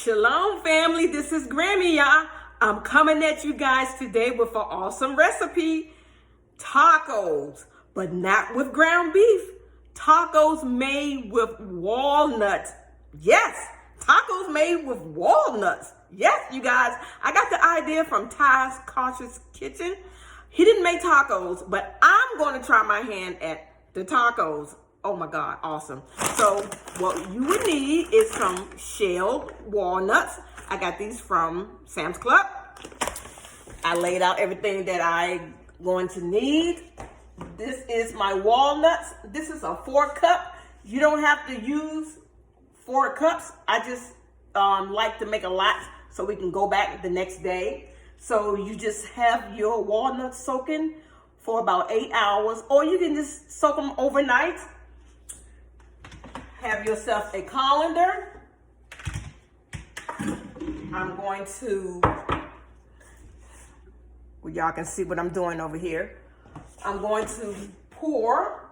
Shalom, family. This is Grammy, y'all. I'm coming at you guys today with an awesome recipe. Tacos, but not with ground beef. Tacos made with walnuts. Yes, tacos made with walnuts. Yes, you guys. I got the idea from Ty's Cautious Kitchen. He didn't make tacos, but I'm going to try my hand at the tacos. Oh my God, awesome. So what you would need is some shelled walnuts. I got these from Sam's Club. I laid out everything that I'm going to need. This is my walnuts. This is a 4-cup. You don't have to use 4 cups. I just like to make a lot so we can go back the next day. So you just have your walnuts soaking for about 8 hours, or you can just soak them overnight. Have yourself a colander. I'm going to, well, y'all can see what I'm doing over here. I'm going to pour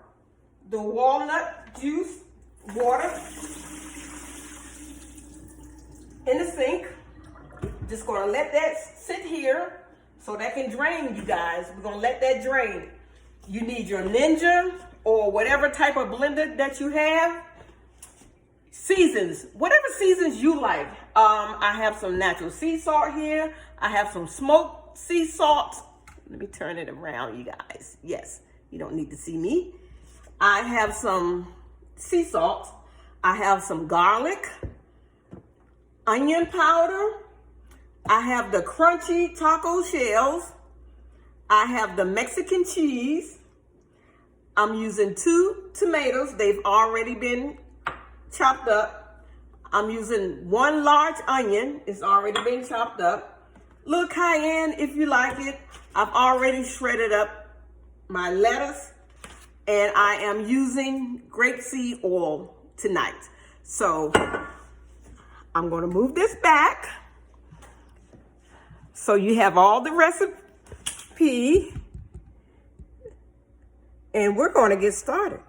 the walnut juice water in the sink. Just gonna let that sit here so that can drain, you guys. We're gonna let that drain. You need your Ninja or whatever type of blender that you have. Seasons, whatever seasons you like. I have some natural sea salt here. I have some smoked sea salt. Let me turn it around, you guys. Yes, you don't need to see me. I have some sea salt. I have some garlic, onion powder. I have the crunchy taco shells. I have the Mexican cheese. I'm using 2 tomatoes. They've already been chopped up. I'm using 1 large onion. It's already been chopped up. Little cayenne if you like it. I've already shredded up my lettuce, and I am using grapeseed oil tonight. So I'm going to move this back so you have all the recipe, and we're going to get started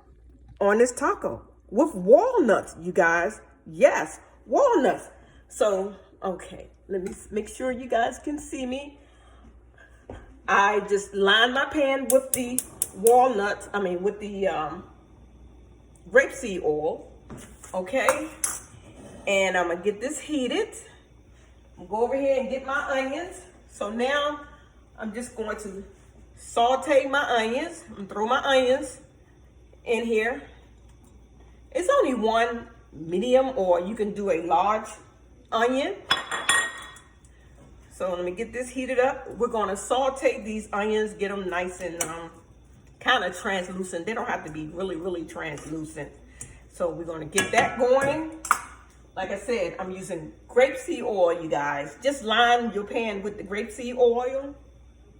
on this taco with walnuts, you guys. Yes, walnuts. So, okay, let me make sure you guys can see me. I just lined my pan with the walnuts, with the grapeseed oil, okay? And I'm gonna get this heated. Go over here and get my onions. So now I'm just going to saute my onions. I'm throw my onions in here. It's only 1 medium, or you can do a large onion. So let me get this heated up. We're gonna saute these onions, get them nice and kind of translucent. They don't have to be really, really translucent. So we're gonna get that going. Like I said, I'm using grapeseed oil, you guys. Just line your pan with the grapeseed oil.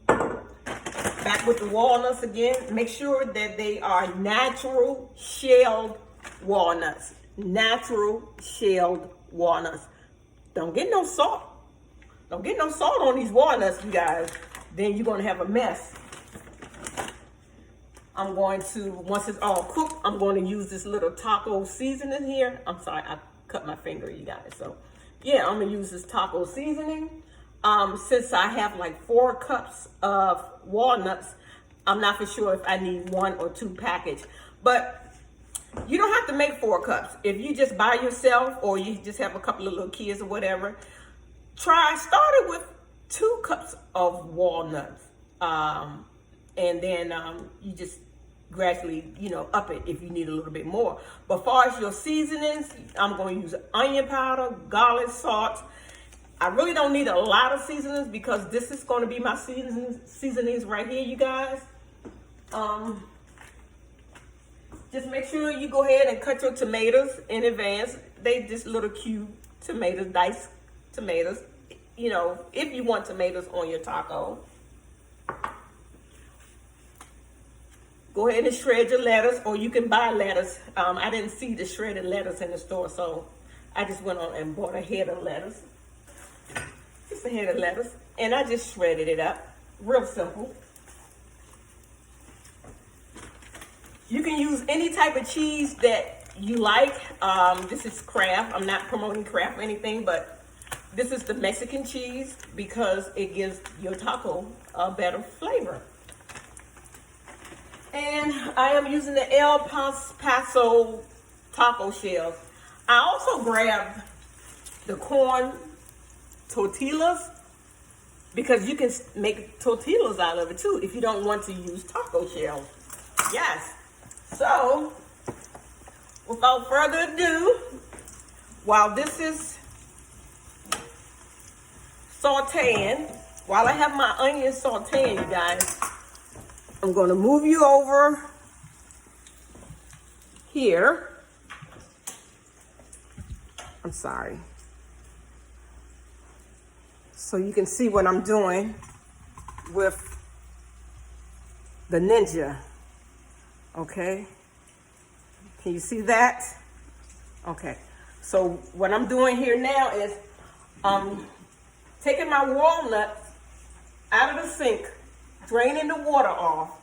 Back with the walnuts again. Make sure that they are natural shelled walnuts. Natural shelled walnuts. Don't get no salt. Don't get no salt on these walnuts, you guys. Then you're gonna have a mess. I'm going to, once it's all cooked, I'm going to use this little taco seasoning here. I'm sorry, I cut my finger, you guys. So yeah, I'm gonna use this taco seasoning. Since I have like 4 cups of walnuts, I'm not for sure if I need 1 or 2 package, but you don't have to make 4 cups. If you just by yourself, or you just have a couple of little kids or whatever, start it with 2 cups of walnuts. And then you just gradually, up it if you need a little bit more. But as far as your seasonings, I'm going to use onion powder, garlic, salt. I really don't need a lot of seasonings because this is going to be my seasonings right here, you guys. Just make sure you go ahead and cut your tomatoes in advance. They just little cube tomatoes, diced tomatoes. If you want tomatoes on your taco. Go ahead and shred your lettuce, or you can buy lettuce. I didn't see the shredded lettuce in the store, so I just went on and bought a head of lettuce. Just a head of lettuce. And I just shredded it up. Real simple. You can use any type of cheese that you like. This is Kraft. I'm not promoting Kraft or anything, but This is the Mexican cheese because it gives your taco a better flavor. And I am using the El Paso taco shells. I also grabbed the corn tortillas because you can make tortillas out of it too if you don't want to use taco shells. Yes. So, without further ado, while this is sauteing, while I have my onions sauteing, you guys, I'm going to move you over here. I'm sorry. So you can see what I'm doing with the Ninja. Okay. Can you see that? Okay. So what I'm doing here now is taking my walnuts out of the sink, draining the water off.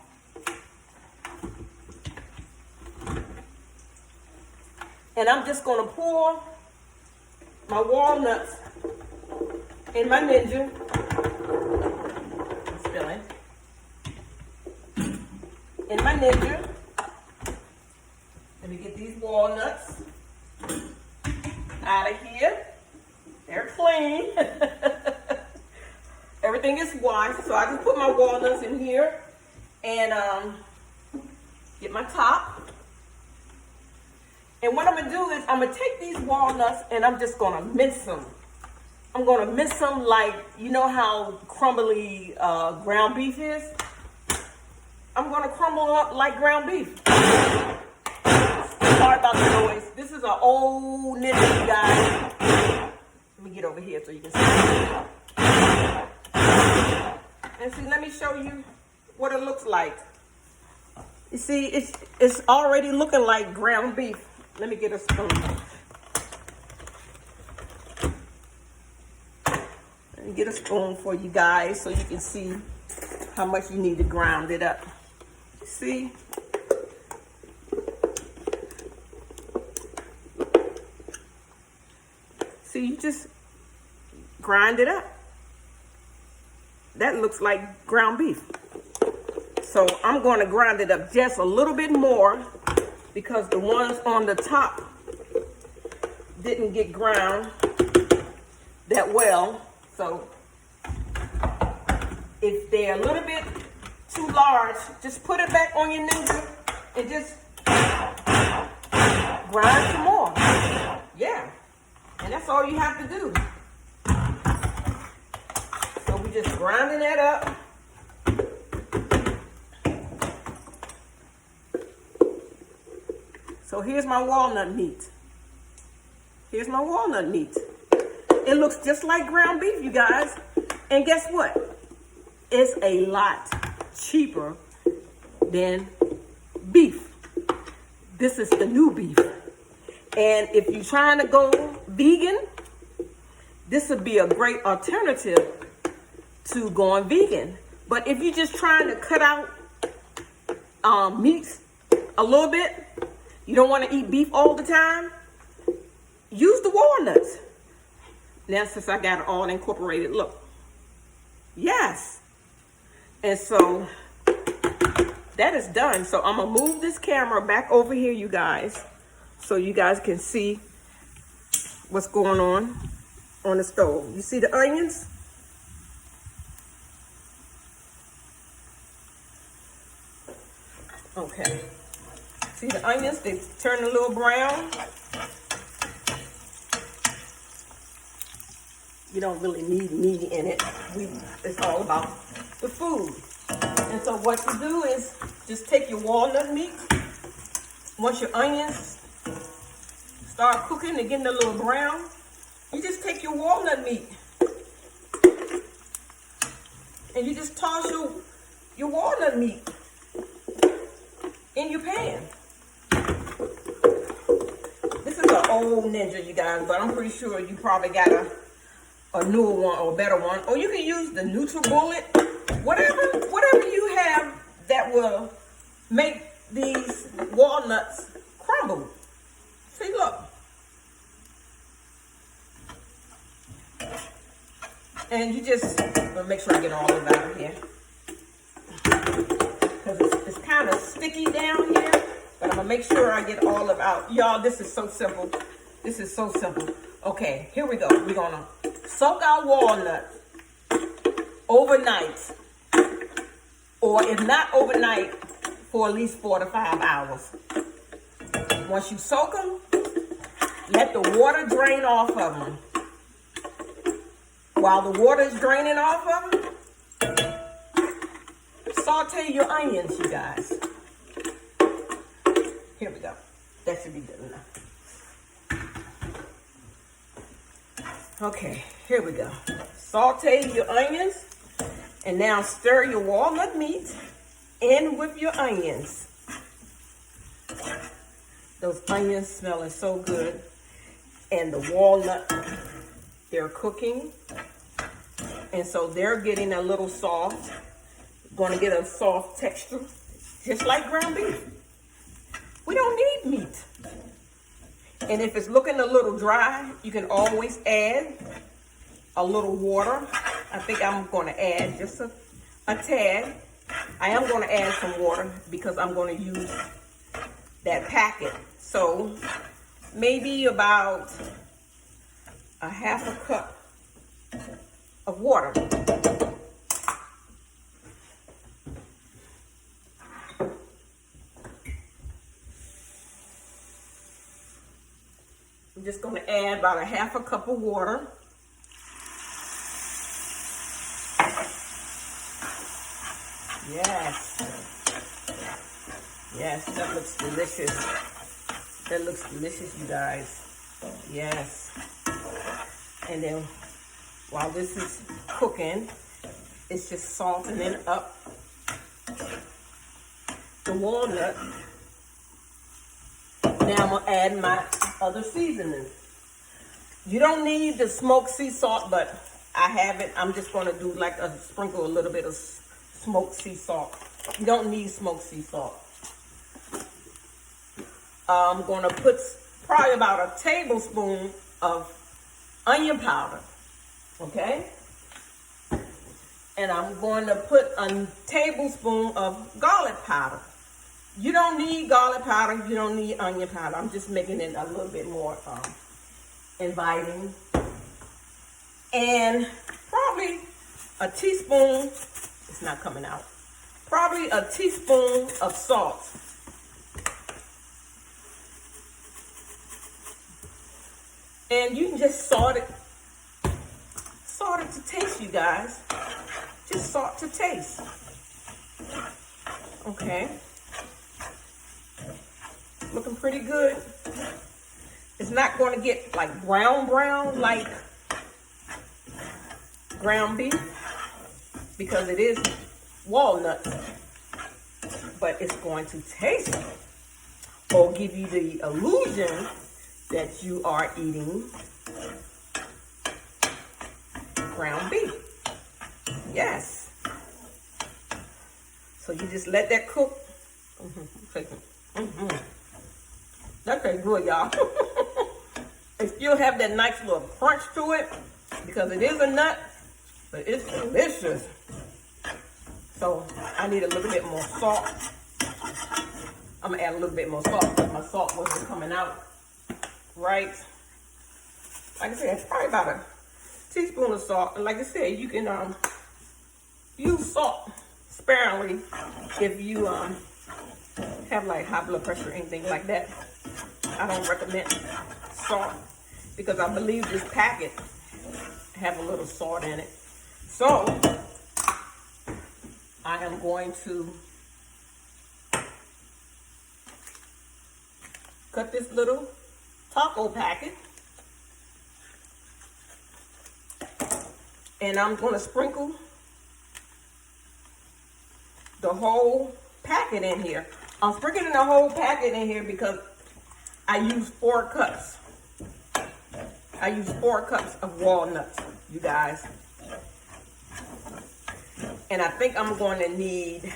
And I'm just going to pour my walnuts in my Ninja. Spilling. In my Ninja. Let me get these walnuts out of here. They're clean. Everything is washed, so I just put my walnuts in here and get my top. And what I'm gonna do is I'm gonna take these walnuts and I'm just gonna mince them. I'm gonna mince them like, you know how crumbly ground beef is? I'm gonna crumble up like ground beef. Sorry about the noise. This is an old Ninja, you guys. Let me get over here so you can see. And see, let me show you what it looks like. You see, it's already looking like ground beef. Let me get a spoon. Let me get a spoon for you guys so you can see how much you need to ground it up. See? See, you just grind it up. That looks like ground beef. So I'm going to grind it up just a little bit more because the ones on the top didn't get ground that well. So if they're a little bit too large, just put it back on your Ninja and just grind some more. Yeah. And that's all you have to do. So we just grinding that up. So here's my walnut meat. Here's my walnut meat. It looks just like ground beef, you guys. And guess what? It's a lot cheaper than beef. This is the new beef. And if you're trying to go vegan, this would be a great alternative to going vegan. But if you're just trying to cut out meats a little bit, you don't want to eat beef all the time, use the walnuts. Now, since I got it all incorporated, look. Yes. And so that is done. So I'm going to move this camera back over here, you guys, so you guys can see what's going on the stove. You see the onions? Okay. See the onions? They turn a little brown. You don't really need meat in it. It's all about the food. And so what you do is just take your walnut meat. Once your onions start cooking and getting a little brown, you just take your walnut meat and you just toss your walnut meat in your pan. This is an old Ninja, you guys, but I'm pretty sure you probably got a newer one or a better one. Or you can use the NutriBullet, whatever you have that will make these walnuts crumble. See, look. And you just, I'll make sure I get all of it out of here. Because it's kind of sticky down here. But I'm going to make sure I get all of it out. Y'all, this is so simple. This is so simple. Okay, here we go. We're going to soak our walnuts overnight. Or if not overnight, for at least 4 to 5 hours. Once you soak them, let the water drain off of them. While the water is draining off of them, saute your onions, you guys. Here we go. That should be good enough. Okay, here we go. Saute your onions, and now stir your walnut meat in with your onions. Those onions smelling so good, and the walnut, they're cooking, and so they're getting a little soft. Going to get a soft texture, just like ground beef. We don't need meat. And if it's looking a little dry, you can always add a little water. I think I'm going to add just a tad. I am going to add some water because I'm going to use that packet. So maybe about a half a cup of water. I'm just going to add about a half a cup of water. Yes. Yes, that looks delicious. That looks delicious, you guys. Yes. And then while this is cooking, it's just salting up the walnut. Now I'm going to add my other seasoning. You don't need the smoked sea salt, but I have it. I'm just going to do like sprinkle a little bit of smoked sea salt. You don't need smoked sea salt. I'm going to put probably about a tablespoon of onion powder. Okay? And I'm going to put a tablespoon of garlic powder. You don't need garlic powder. You don't need onion powder. I'm just making it a little bit more inviting. And probably a teaspoon, it's not coming out, probably a teaspoon of salt. And you can just salt it to taste, you guys. Just salt to taste. Okay. Looking pretty good. It's not going to get like brown like ground beef because it is walnuts, but it's going to taste or give you the illusion that you are eating ground beef. Yes. So you just let that cook. That tastes good, y'all. It still have that nice little crunch to it because it is a nut, but it's delicious. So I need a little bit more salt. I'm gonna add a little bit more salt because my salt wasn't coming out right. Like I said, it's probably about a teaspoon of salt. And like I said, you can use salt sparingly if you have like high blood pressure or anything like that. I don't recommend salt because I believe this packet have a little salt in it. So I am going to cut this little taco packet, and I'm going to sprinkle the whole packet in here. I'm sprinkling the whole packet in here because I use 4 cups. I use 4 cups of walnuts, you guys. And I think I'm going to need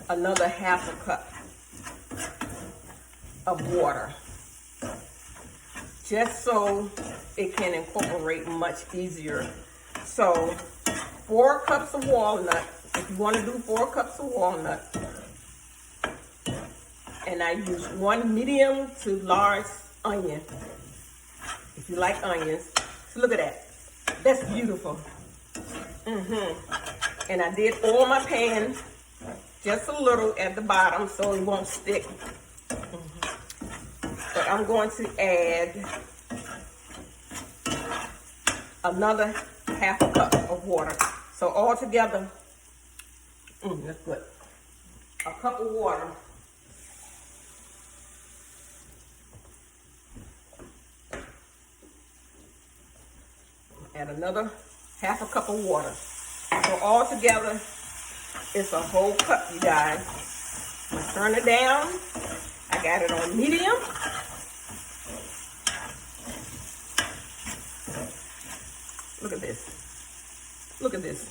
another half a cup of water, just so it can incorporate much easier So 4 cups of walnut. If you want to do 4 cups of walnut. And I use 1 medium to large onion. If you like onions. So look at that. That's beautiful. And I did oil my pan just a little at the bottom so it won't stick. But I'm going to add another half a cup of water. So all together, that's good. A cup of water. Add another half a cup of water. So all together, it's a whole cup, you guys. I'm gonna turn it down. I got it on medium. Look at this. Look at this.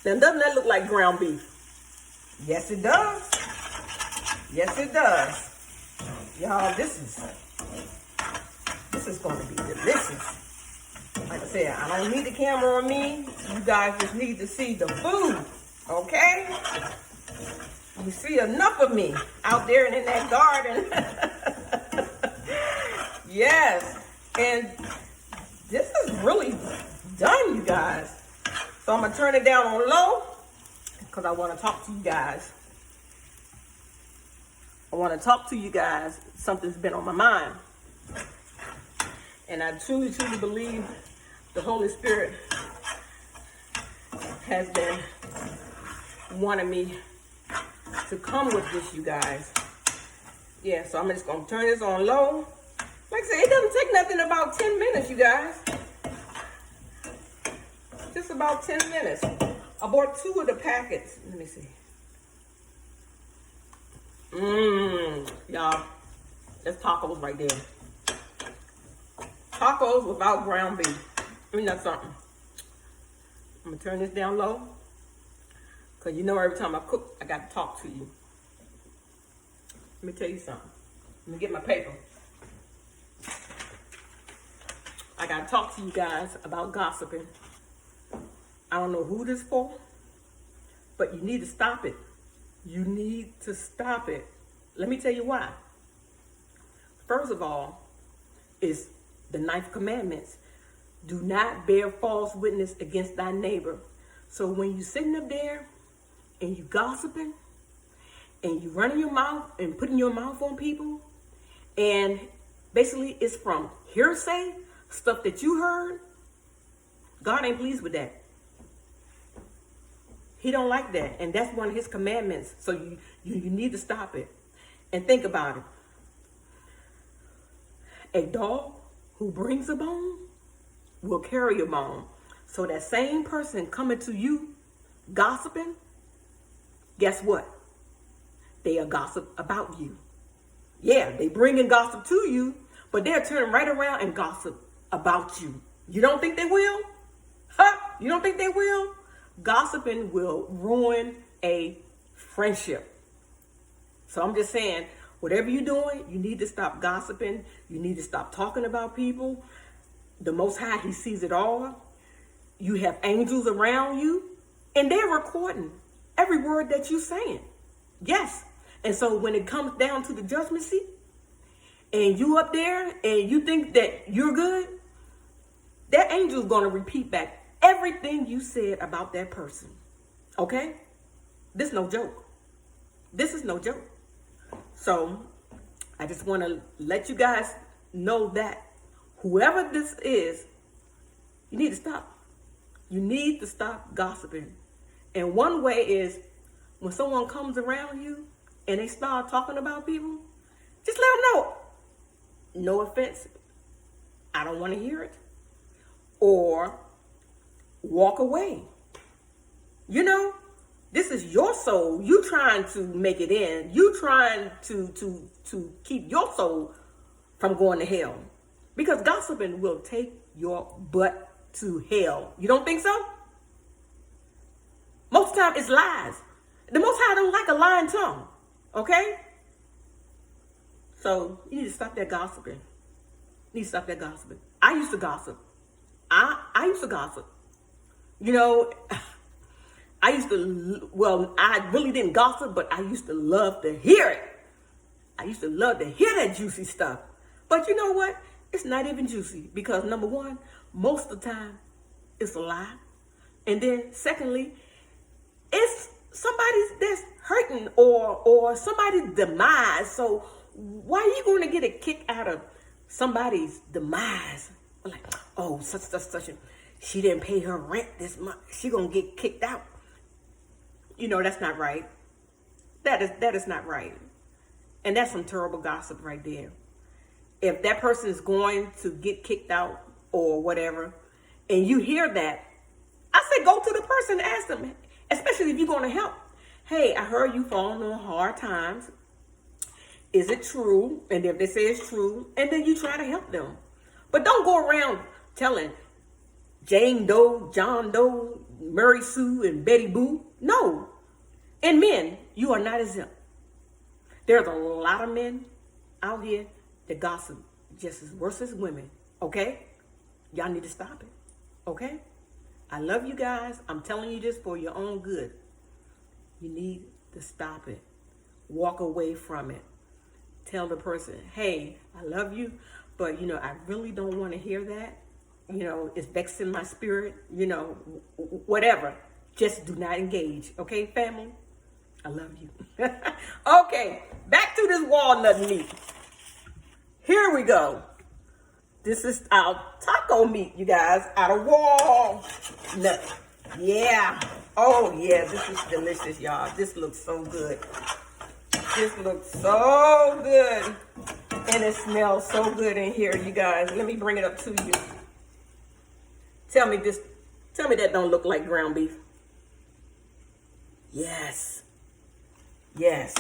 Now, doesn't that look like ground beef? Yes, it does. Yes, it does. Y'all, this is going to be delicious. Like I said, I don't need the camera on me. You guys just need to see the food, okay? You see enough of me out there and in that garden. Yes, and this is really done, you guys. So I'm gonna turn it down on low because I want to talk to you guys. I want to talk to you guys. Something's been on my mind. And I truly, truly believe the Holy Spirit has been wanting me to come with this, you guys. Yeah, so I'm just going to turn this on low. Like I said, it doesn't take nothing about 10 minutes, you guys. Just about 10 minutes. I bought 2 of the packets. Let me see. Y'all, that's tacos right there. Tacos without ground beef. Ain't that something? I'm gonna turn this down low. Cause you know every time I cook, I gotta talk to you. Let me tell you something. Let me get my paper. I gotta talk to you guys about gossiping. I don't know who this for, but you need to stop it. You need to stop it. Let me tell you why. First of all, is the 9th commandments. Do not bear false witness against thy neighbor. So when you sitting up there and you gossiping and you running your mouth and putting your mouth on people, and basically it's from hearsay, stuff that you heard, God ain't pleased with that. He don't like that. And that's one of his commandments. So you need to stop it. And think about it. A dog who brings a bone will carry a bone. So that same person coming to you gossiping, guess what? They are gossip about you. Yeah, they bringing gossip to you, but they'll turn right around and gossip about you. You don't think they will? Huh? You don't think they will? Gossiping will ruin a friendship. So I'm just saying, whatever you're doing, you need to stop gossiping. You need to stop talking about people. The Most High, he sees it all. You have angels around you, and they're recording every word that you're saying. Yes. And so when it comes down to the judgment seat, and you up there, and you think that you're good, that angel's going to repeat back everything you said about that person. Okay? This is no joke. This is no joke. So I just want to let you guys know that whoever this is, you need to stop. You need to stop gossiping. And one way is when someone comes around you and they start talking about people, just let them know. No offense. I don't want to hear it. Or walk away. You know, this is your soul. You trying to make it in. You trying to keep your soul from going to hell. Because gossiping will take your butt to hell. You don't think so? Most of the time it's lies. The Most High don't like a lying tongue. Okay? So you need to stop that gossiping. You need to stop that gossiping. I used to gossip. I used to gossip. You know, I used to, well, I really didn't gossip, but I used to love to hear it. I used to love to hear that juicy stuff. But you know what? It's not even juicy because number one, most of the time, it's a lie. And then secondly, it's somebody that's hurting or somebody's demise. So why are you going to get a kick out of somebody's demise? Like, oh, such, she didn't pay her rent this month. She going to get kicked out. You know, that's not right. That is not right. And that's some terrible gossip right there. If that person is going to get kicked out or whatever, and you hear that, I say go to the person and ask them, especially if you're going to help. Hey, I heard you falling on hard times. Is it true? And if they say it's true, and then you try to help them. But don't go around telling Jane Doe, John Doe, Mary Sue, and Betty Boo. No. And men, you are not exempt. There's a lot of men out here that gossip just as worse as women. Okay? Y'all need to stop it. Okay? I love you guys. I'm telling you this for your own good. You need to stop it. Walk away from it. Tell the person, hey, I love you, but, you know, I really don't want to hear that. You know, it's vexing my spirit, you know, whatever. Just do not engage. Okay, family? I love you. Okay, back to this walnut meat. Here we go. This is our taco meat, you guys, out of walnut. Yeah. Oh, yeah, this is delicious, y'all. This looks so good. This looks so good. And it smells so good in here, you guys. Let me bring it up to you. Tell me that don't look like ground beef. Yes. Yes.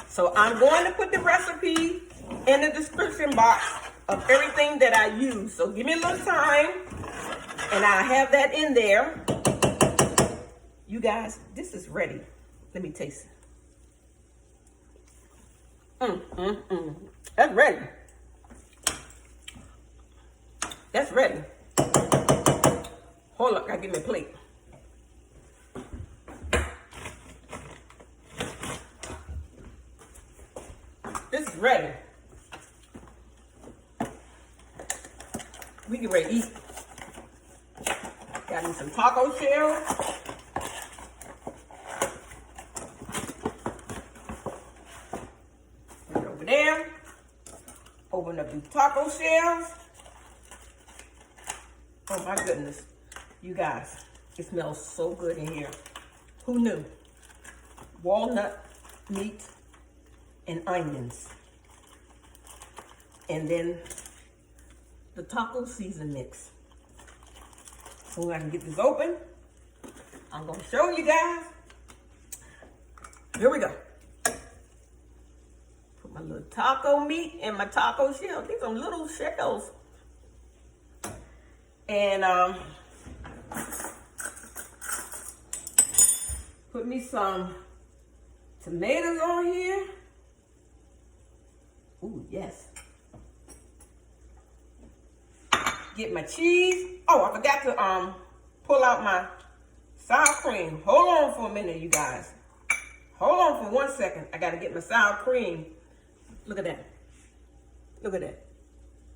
So I'm going to put the recipe in the description box of everything that I use. So give me a little time and I'll have that in there. You guys, this is ready. Let me taste it. That's ready. That's ready. Hold up, I gotta get me a plate. This is ready. We get ready to eat. Got me some taco shells. Put it over there. Open up these taco shells. Oh my goodness. You guys, it smells so good in here. Who knew? Walnut meat and onions. And then the taco season mix. So I can get this open. I'm gonna show you guys. Here we go. Put my little taco meat in my taco shell. These are little shells. And put me some tomatoes on here. Ooh, yes. Get my cheese. Oh, I forgot to pull out my sour cream. Hold on for a minute, you guys. Hold on for 1 second. I gotta get my sour cream. Look at that. Look at that.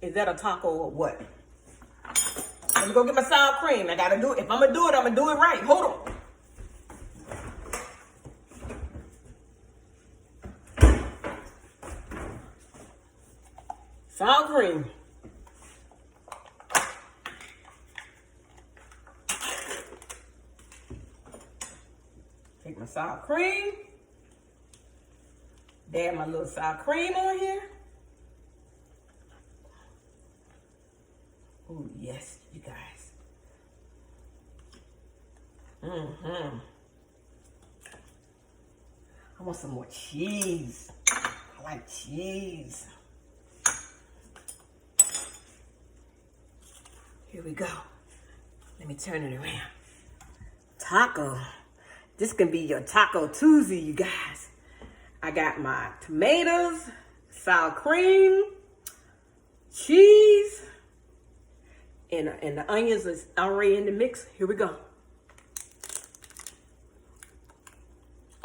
Is that a taco or what? Let me go get my sour cream. I gotta do it. If I'm gonna do it, I'm gonna do it right. Hold on. Sour cream. Take my sour cream. Dab my little sour cream on here. Oh, yes, you guys. I want some more cheese. I like cheese. Here we go. Let me turn it around. Taco. This can be your Taco Tuesday, you guys. I got my tomatoes, sour cream, cheese, and and the onions is already in the mix. Here we go.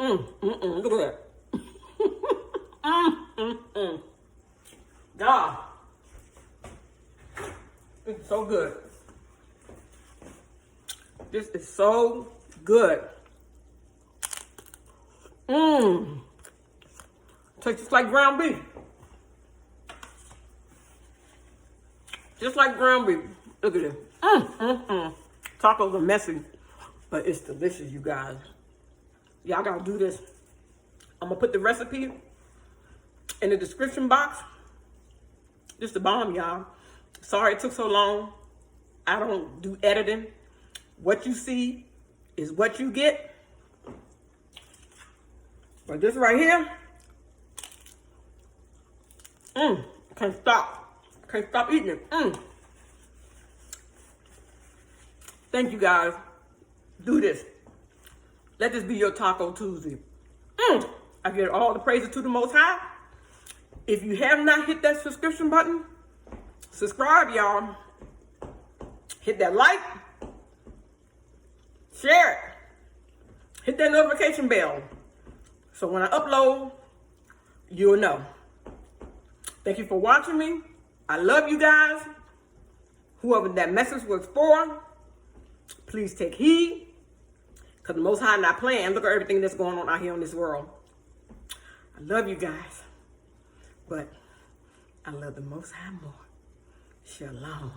Look at that. God, it's so good. This is so good. Tastes just like ground beef. Just like ground beef. Look at this. Tacos are messy, but it's delicious, you guys. Y'all gotta do this. I'm gonna put the recipe in the description box. Just the bomb, y'all. Sorry it took so long. I don't do editing. What you see is what you get. But this right here, can't stop. Can't stop eating it. Thank you, guys. Do this. Let this be your Taco Tuesday. I give all the praises to the Most High. If you have not hit that subscription button, subscribe, y'all. Hit that like. Share it. Hit that notification bell. So when I upload, you'll know. Thank you for watching me. I love you guys. Whoever that message was for, please take heed. Because the Most High not playing. Look at everything that's going on out here in this world. I love you guys. But I love the Most High more. Shalom.